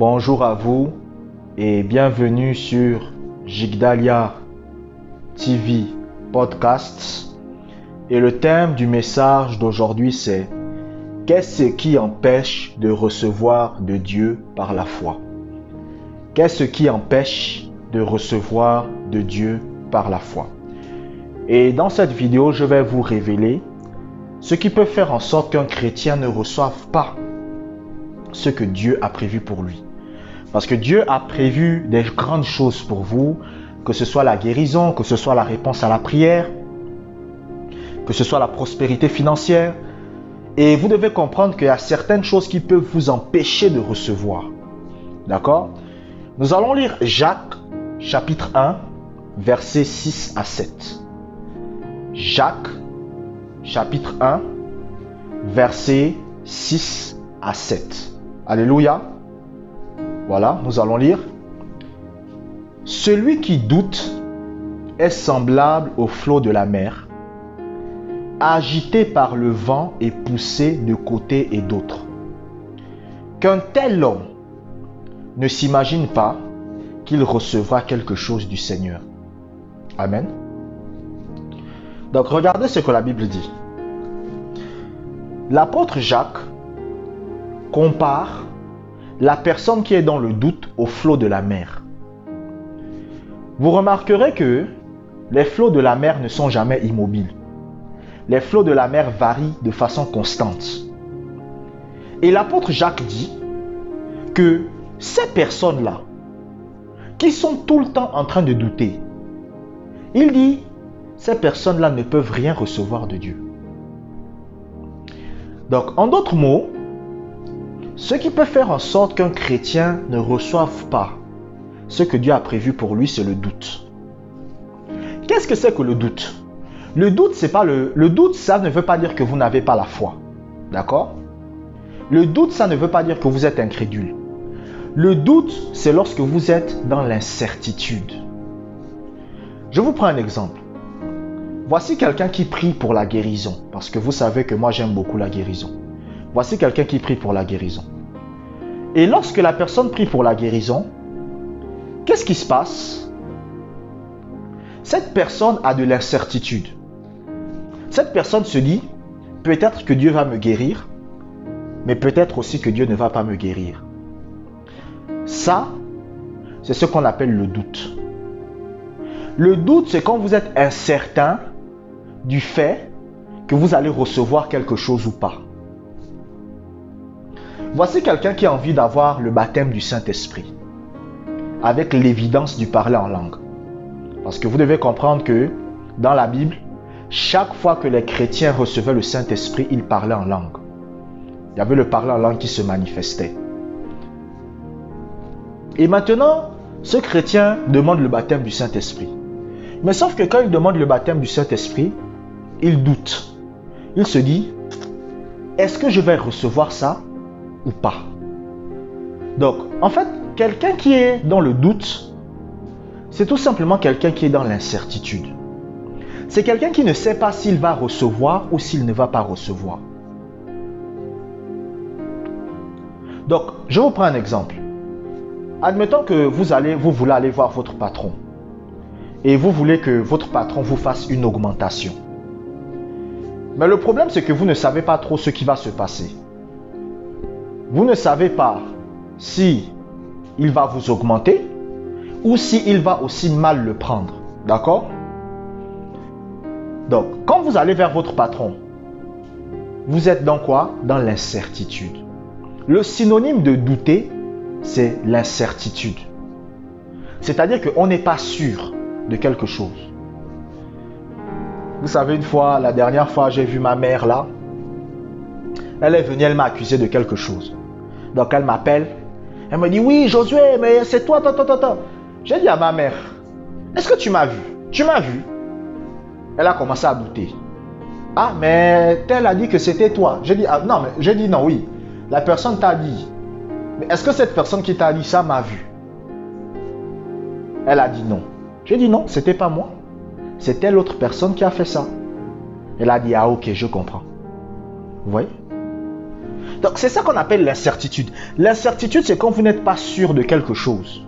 Bonjour à vous et bienvenue sur Jigdalia TV Podcast. Et le thème du message d'aujourd'hui c'est: qu'est-ce qui empêche de recevoir de Dieu par la foi? Qu'est-ce qui empêche de recevoir de Dieu par la foi? Et dans cette vidéo, je vais vous révéler ce qui peut faire en sorte qu'un chrétien ne reçoive pas ce que Dieu a prévu pour lui. Parce que Dieu a prévu des grandes choses pour vous, que ce soit la guérison, que ce soit la réponse à la prière, que ce soit la prospérité financière. Et vous devez comprendre qu'il y a certaines choses qui peuvent vous empêcher de recevoir. D'accord? Nous allons lire Jacques, chapitre 1, versets 6 à 7. Jacques, chapitre 1, versets 6 à 7. Alléluia. Voilà, nous allons lire. Celui qui doute est semblable au flot de la mer, agité par le vent et poussé de côté et d'autre. Qu'un tel homme ne s'imagine pas qu'il recevra quelque chose du Seigneur. Amen. Donc regardez ce que la Bible dit. L'apôtre Jacques compare la personne qui est dans le doute au flot de la mer. Vous remarquerez que les flots de la mer ne sont jamais immobiles. Les flots de la mer varient de façon constante. Et l'apôtre Jacques dit que ces personnes-là, qui sont tout le temps en train de douter, il dit, ces personnes-là ne peuvent rien recevoir de Dieu. Donc, en d'autres mots, ce qui peut faire en sorte qu'un chrétien ne reçoive pas ce que Dieu a prévu pour lui, c'est le doute. Qu'est-ce que c'est que le doute? Le doute, le doute, ça ne veut pas dire que vous n'avez pas la foi. D'accord? Le doute, ça ne veut pas dire que vous êtes incrédule. Le doute, c'est lorsque vous êtes dans l'incertitude. Je vous prends un exemple. Voici quelqu'un qui prie pour la guérison, parce que vous savez que moi j'aime beaucoup la guérison. Voici quelqu'un qui prie pour la guérison. Et lorsque la personne prie pour la guérison, qu'est-ce qui se passe? Cette personne a de l'incertitude. Cette personne se dit, peut-être que Dieu va me guérir, mais peut-être aussi que Dieu ne va pas me guérir. Ça, c'est ce qu'on appelle le doute. Le doute, c'est quand vous êtes incertain du fait que vous allez recevoir quelque chose ou pas. Voici quelqu'un qui a envie d'avoir le baptême du Saint-Esprit, avec l'évidence du parler en langue. Parce que vous devez comprendre que dans la Bible, chaque fois que les chrétiens recevaient le Saint-Esprit, ils parlaient en langue. Il y avait le parler en langue qui se manifestait. Et maintenant, ce chrétien demande le baptême du Saint-Esprit. Mais sauf que quand il demande le baptême du Saint-Esprit, il doute. Il se dit, est-ce que je vais recevoir ça ou pas? Donc, en fait, quelqu'un qui est dans le doute, c'est tout simplement quelqu'un qui est dans l'incertitude. C'est quelqu'un qui ne sait pas s'il va recevoir ou s'il ne va pas recevoir. Donc, je vous prends un exemple. Admettons que vous voulez aller voir votre patron et vous voulez que votre patron vous fasse une augmentation. Mais le problème, c'est que vous ne savez pas trop ce qui va se passer. Vous ne savez pas si il va vous augmenter ou si il va aussi mal le prendre. D'accord? Donc, quand vous allez vers votre patron, vous êtes dans quoi? Dans l'incertitude. Le synonyme de douter, c'est l'incertitude. C'est-à-dire qu'on n'est pas sûr de quelque chose. Vous savez, la dernière fois, j'ai vu ma mère là. Elle est venue, elle m'a accusé de quelque chose. Donc elle m'appelle. Elle me dit, oui, Josué, mais c'est toi. J'ai dit à ma mère, est-ce que tu m'as vu? Tu m'as vu? Elle a commencé à douter. Ah, mais elle a dit que c'était toi. J'ai dit, non, oui. La personne t'a dit. Mais est-ce que cette personne qui t'a dit ça m'a vu? Elle a dit non. J'ai dit non, c'était pas moi. C'était l'autre personne qui a fait ça. Elle a dit, ah ok, je comprends. Vous voyez? Donc c'est ça qu'on appelle l'incertitude. L'incertitude, c'est quand vous n'êtes pas sûr de quelque chose.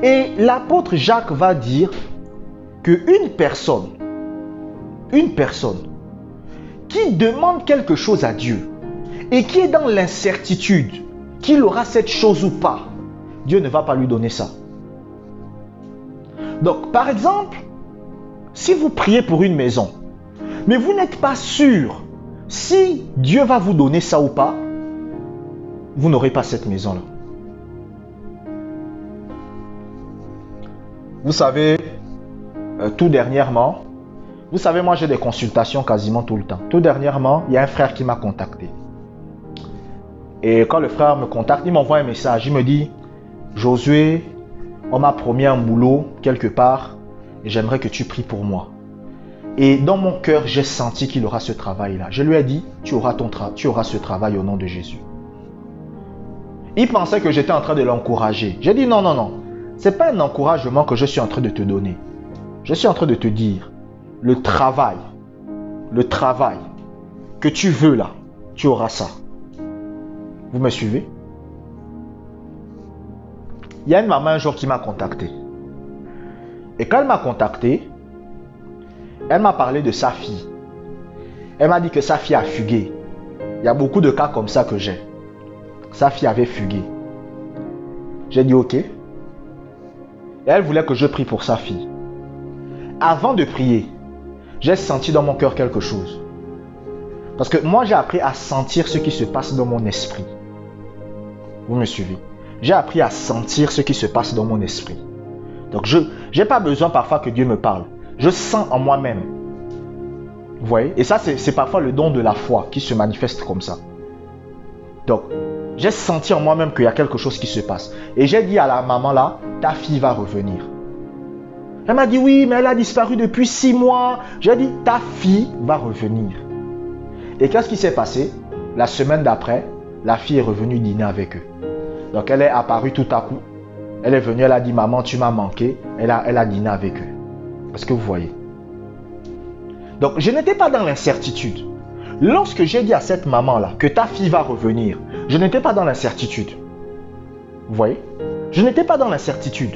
Et l'apôtre Jacques va dire qu'une personne qui demande quelque chose à Dieu et qui est dans l'incertitude qu'il aura cette chose ou pas, Dieu ne va pas lui donner ça. Donc, par exemple, si vous priez pour une maison, mais vous n'êtes pas sûr si Dieu va vous donner ça ou pas, vous n'aurez pas cette maison-là. Vous savez, tout dernièrement, vous savez, moi j'ai des consultations quasiment tout le temps. Tout dernièrement, il y a un frère qui m'a contacté. Et quand le frère me contacte, il m'envoie un message. Il me dit, Josué, on m'a promis un boulot quelque part et j'aimerais que tu pries pour moi. Et dans mon cœur, j'ai senti qu'il aura ce travail-là. Je lui ai dit, tu auras ce travail au nom de Jésus. Il pensait que j'étais en train de l'encourager. J'ai dit, non. Ce n'est pas un encouragement que je suis en train de te donner. Je suis en train de te dire, le travail que tu veux là, tu auras ça. Vous me suivez? Il y a une maman un jour qui m'a contacté. Et quand elle m'a contacté, elle m'a parlé de sa fille. Elle m'a dit que sa fille a fugué. Il y a beaucoup de cas comme ça que j'ai. Sa fille avait fugué. J'ai dit ok. Et elle voulait que je prie pour sa fille. Avant de prier, j'ai senti dans mon cœur quelque chose. Parce que moi, j'ai appris à sentir ce qui se passe dans mon esprit. Vous me suivez? J'ai appris à sentir ce qui se passe dans mon esprit. Donc, je n'ai pas besoin parfois que Dieu me parle. Je sens en moi-même. Vous voyez? Et ça, c'est parfois le don de la foi qui se manifeste comme ça. Donc, j'ai senti en moi-même qu'il y a quelque chose qui se passe. Et j'ai dit à la maman là, ta fille va revenir. Elle m'a dit oui, mais elle a disparu depuis 6 mois. J'ai dit, ta fille va revenir. Et qu'est-ce qui s'est passé? La semaine d'après, la fille est revenue dîner avec eux. Donc elle est apparue tout à coup. Elle est venue, elle a dit, maman, tu m'as manqué. Elle a dîné avec eux. Est-ce que vous voyez? Donc je n'étais pas dans l'incertitude. Lorsque j'ai dit à cette maman-là que ta fille va revenir, je n'étais pas dans l'incertitude. Vous voyez? Je n'étais pas dans l'incertitude.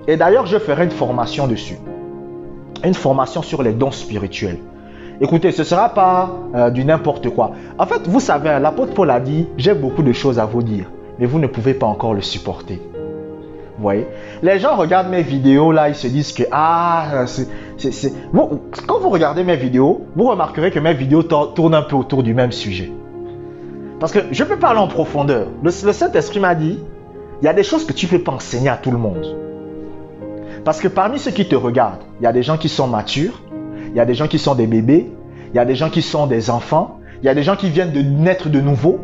Et d'ailleurs, je ferai une formation dessus. Une formation sur les dons spirituels. Écoutez, ce ne sera pas du n'importe quoi. En fait, vous savez, l'apôtre Paul a dit, j'ai beaucoup de choses à vous dire, mais vous ne pouvez pas encore le supporter. Vous voyez? Les gens regardent mes vidéos, là, ils se disent que, quand vous regardez mes vidéos, vous remarquerez que mes vidéos tournent un peu autour du même sujet. Parce que je peux parler en profondeur. Le Saint-Esprit m'a dit, il y a des choses que tu ne peux pas enseigner à tout le monde. Parce que parmi ceux qui te regardent, il y a des gens qui sont matures, il y a des gens qui sont des bébés, il y a des gens qui sont des enfants, il y a des gens qui viennent de naître de nouveau.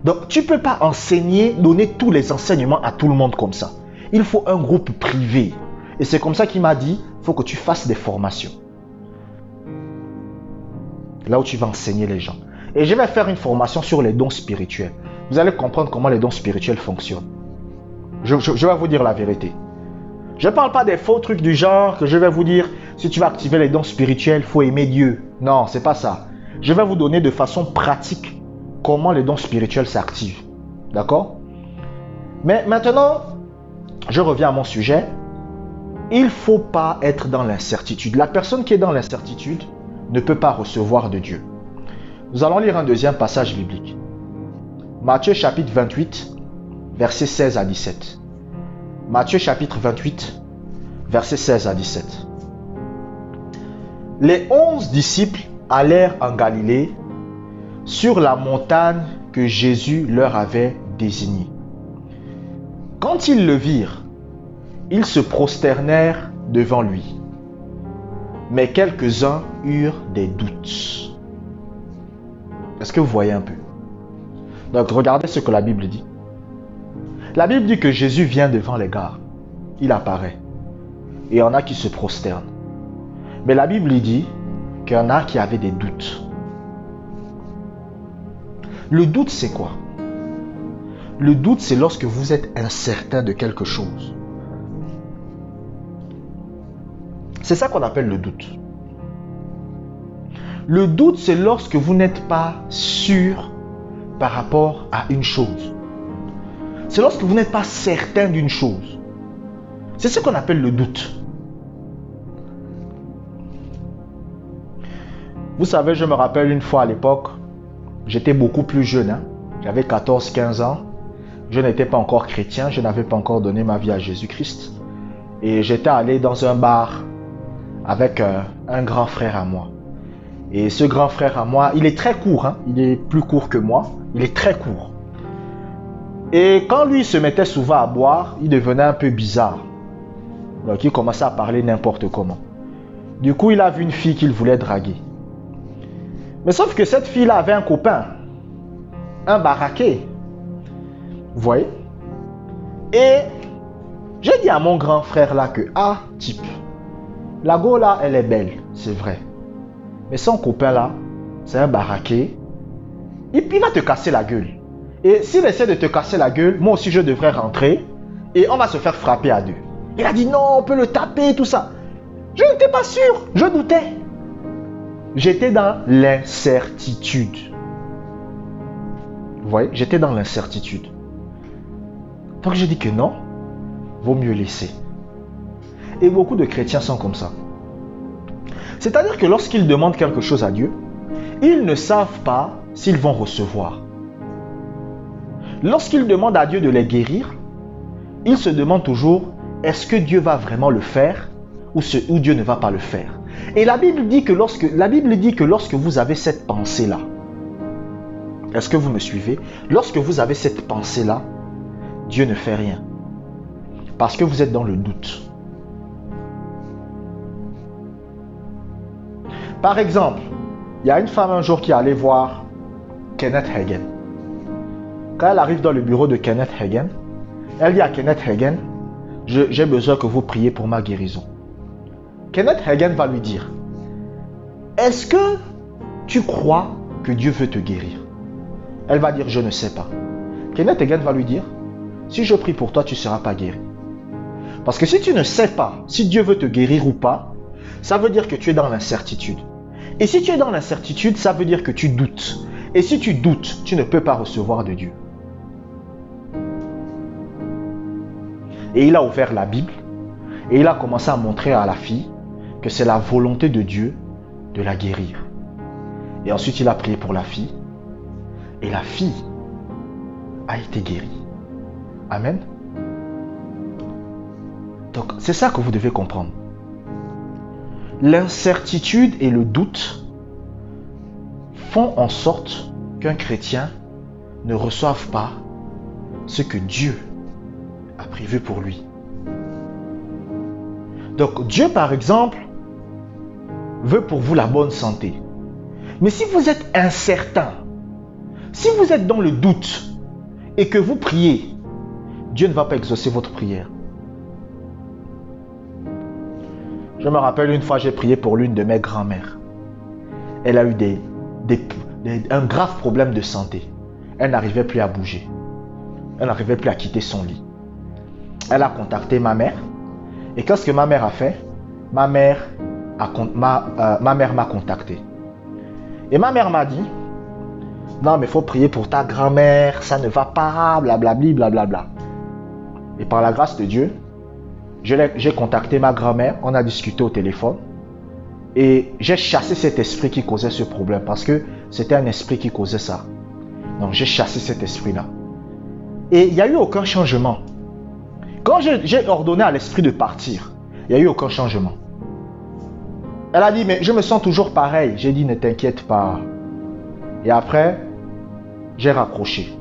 Donc, tu ne peux pas enseigner, donner tous les enseignements à tout le monde comme ça. Il faut un groupe privé. Et c'est comme ça qu'il m'a dit, il faut que tu fasses des formations. Là où tu vas enseigner les gens. Et je vais faire une formation sur les dons spirituels. Vous allez comprendre comment les dons spirituels fonctionnent. Je vais vous dire la vérité. Je ne parle pas des faux trucs du genre que je vais vous dire, si tu vas activer les dons spirituels, il faut aimer Dieu. Non, c'est pas ça. Je vais vous donner de façon pratique comment les dons spirituels s'activent. D'accord? Mais maintenant, je reviens à mon sujet. Il ne faut pas être dans l'incertitude. La personne qui est dans l'incertitude ne peut pas recevoir de Dieu. Nous allons lire un deuxième passage biblique. Matthieu chapitre 28, versets 16 à 17. Matthieu chapitre 28, versets 16 à 17. Les 11 disciples allèrent en Galilée sur la montagne que Jésus leur avait désignée. Quand ils le virent, ils se prosternèrent devant lui. Mais quelques-uns eurent des doutes. Est-ce que vous voyez un peu? Donc regardez ce que la Bible dit. La Bible dit que Jésus vient devant les gars. Il apparaît. Et il y en a qui se prosternent. Mais la Bible dit qu'il y en a qui avaient des doutes. Le doute, c'est quoi? Le doute, c'est lorsque vous êtes incertain de quelque chose. C'est ça qu'on appelle le doute. Le doute, c'est lorsque vous n'êtes pas sûr par rapport à une chose. C'est lorsque vous n'êtes pas certain d'une chose. C'est ce qu'on appelle le doute. Vous savez, je me rappelle une fois à l'époque, j'étais beaucoup plus jeune. J'avais 14-15 ans. Je n'étais pas encore chrétien. Je n'avais pas encore donné ma vie à Jésus-Christ. Et j'étais allé dans un bar avec un grand frère à moi. Et ce grand frère à moi, il est très court. Il est plus court que moi. Il est très court. Et quand lui se mettait souvent à boire, il devenait un peu bizarre. Donc il commençait à parler n'importe comment. Du coup, il a vu une fille qu'il voulait draguer. Mais sauf que cette fille-là avait un copain. Un baraqué. Vous voyez? Et j'ai dit à mon grand frère là que, type, la go là, elle est belle, c'est vrai. Mais son copain là, c'est un baraqué. Et puis il va te casser la gueule. Et s'il essaie de te casser la gueule, moi aussi je devrais rentrer. Et on va se faire frapper à deux. Il a dit non, on peut le taper, tout ça. Je n'étais pas sûr, je doutais. J'étais dans l'incertitude. Vous voyez, j'étais dans l'incertitude. Donc j'ai dit que non, vaut mieux laisser. Et beaucoup de chrétiens sont comme ça. C'est-à-dire que lorsqu'ils demandent quelque chose à Dieu, ils ne savent pas s'ils vont recevoir. Lorsqu'ils demandent à Dieu de les guérir, ils se demandent toujours, est-ce que Dieu va vraiment le faire ou Dieu ne va pas le faire? Et la Bible dit que lorsque vous avez cette pensée-là, est-ce que vous me suivez? Lorsque vous avez cette pensée-là, Dieu ne fait rien. Parce que vous êtes dans le doute. Par exemple, il y a une femme un jour qui allait voir Kenneth Hagin. Quand elle arrive dans le bureau de Kenneth Hagin, elle dit à Kenneth Hagin, j'ai besoin que vous priez pour ma guérison. Kenneth Hagin va lui dire, est-ce que tu crois que Dieu veut te guérir? Elle va dire, je ne sais pas. Kenneth Hagin va lui dire, si je prie pour toi, tu ne seras pas guéri. Parce que si tu ne sais pas si Dieu veut te guérir ou pas, ça veut dire que tu es dans l'incertitude. Et si tu es dans l'incertitude, ça veut dire que tu doutes. Et si tu doutes, tu ne peux pas recevoir de Dieu. Et il a ouvert la Bible et il a commencé à montrer à la fille que c'est la volonté de Dieu de la guérir. Et ensuite, il a prié pour la fille et la fille a été guérie. Amen. Donc, c'est ça que vous devez comprendre. L'incertitude et le doute font en sorte qu'un chrétien ne reçoive pas ce que Dieu a prévu pour lui. Donc, Dieu, par exemple, veut pour vous la bonne santé. Mais si vous êtes incertain, si vous êtes dans le doute et que vous priez, Dieu ne va pas exaucer votre prière. Je me rappelle une fois, j'ai prié pour l'une de mes grand-mères. Elle a eu un grave problème de santé. Elle n'arrivait plus à bouger. Elle n'arrivait plus à quitter son lit. Elle a contacté ma mère. Et qu'est-ce que ma mère a fait? Ma mère m'a contacté. Et ma mère m'a dit, non mais il faut prier pour ta grand-mère, ça ne va pas, blablabli, blablabla. Et par la grâce de Dieu, j'ai contacté ma grand-mère, on a discuté au téléphone et j'ai chassé cet esprit qui causait ce problème parce que c'était un esprit qui causait ça. Donc j'ai chassé cet esprit-là. Et il n'y a eu aucun changement. Quand j'ai ordonné à l'esprit de partir, il n'y a eu aucun changement. Elle a dit, mais je me sens toujours pareil. J'ai dit, ne t'inquiète pas. Et après, j'ai raccroché.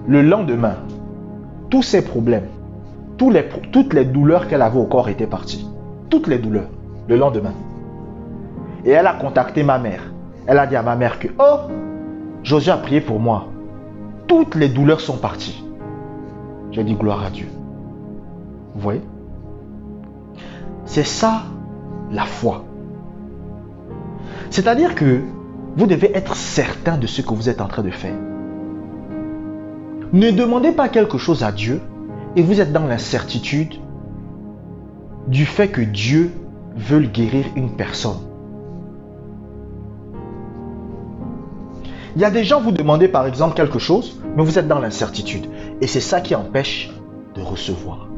Le lendemain, tous ces problèmes, toutes les douleurs qu'elle avait au corps étaient parties. Toutes les douleurs, le lendemain. Et elle a contacté ma mère. Elle a dit à ma mère que, oh, Josué a prié pour moi. Toutes les douleurs sont parties. J'ai dit gloire à Dieu. Vous voyez? C'est ça la foi. C'est-à-dire que vous devez être certain de ce que vous êtes en train de faire. Ne demandez pas quelque chose à Dieu et vous êtes dans l'incertitude du fait que Dieu veut guérir une personne. Il y a des gens vous demandez par exemple quelque chose, mais vous êtes dans l'incertitude. Et c'est ça qui empêche de recevoir.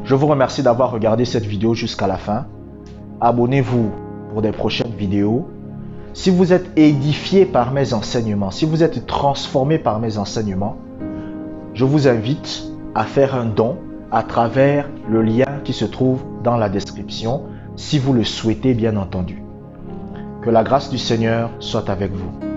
Je vous remercie d'avoir regardé cette vidéo jusqu'à la fin. Abonnez-vous pour des prochaines vidéos. Si vous êtes édifié par mes enseignements, si vous êtes transformé par mes enseignements, je vous invite à faire un don à travers le lien qui se trouve dans la description, si vous le souhaitez bien entendu. Que la grâce du Seigneur soit avec vous.